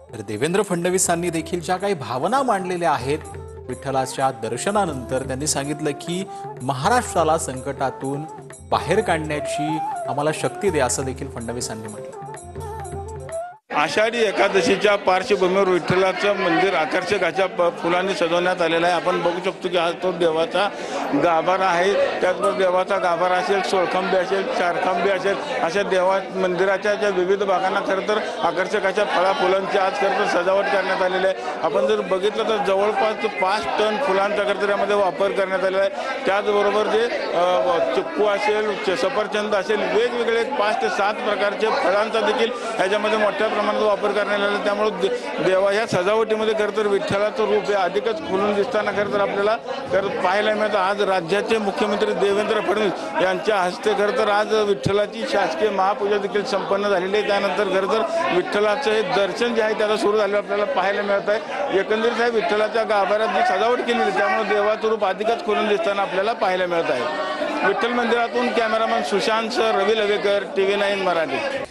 तर देवेंद्र फडणवीसांनी देखील ज्या काही भावना मांडलेल्या आहेत विठ्ठलाच्या दर्शनानंतर त्यांनी सांगितलं की महाराष्ट्राला संकटातून बाहेर काढण्याची आम्हाला शक्ती दे, असं देखील फडणवीसांनी म्हटलं। आषाढी एकादशीच्या पार्श्वभूमीवर विठ्ठलाचं मंदिर आकर्षक अशा फुलांनी सजवण्यात आलेलं आहे। आपण बघू शकतो की हा तो देवाचा गाभारा आहे। त्याचबरोबर देवाचा गाभारा असेल, सोळखांबे असेल, चारखांबे असेल, अशा देवा मंदिराच्या ज्या विविध भागांना खरं तर आकर्षक अशा फुलांची आज खरं तर सजावट करण्यात आलेली आहे। आपण जर बघितलं तर जवळपास 5 टन फुलांचा खरं तर यामध्ये वापर करण्यात आलेला आहे। त्याचबरोबर जे चिक्कू असेल, सफरचंद असेल, वेगवेगळे 5 ते 7 प्रकारचे फळांचा देखील ह्याच्यामध्ये मोठ्या प्रमाणात वापर करण्यात आला। त्यामुळे देवा या सजावटीमध्ये खरं तर विठ्ठलाचं रूप हे अधिकच खुलून दिसताना खरं तर आपल्याला पाहायला मिळतं। आज राज्याचे मुख्यमंत्री देवेंद्र फडणवीस यांच्या हस्ते खरं तर आज विठ्ठलाची शासकीय महापूजा देखील संपन्न झालेली आहे। त्यानंतर खरं तर विठ्ठलाचं हे दर्शन जे आहे त्याला सुरू झालं आपल्याला पाहायला मिळत आहे। एकंदरीत आहे विठ्ठलाच्या गाभाऱ्यात जी सजावट केलेली आहे त्यामुळे देवाचं रूप अधिकच खुलून दिसताना आपल्याला पाहायला मिळत आहे। विठ्ठल मंदिरातून कॅमेरामन सुशांत सर, रवी लवेकर, TV9 मराठी।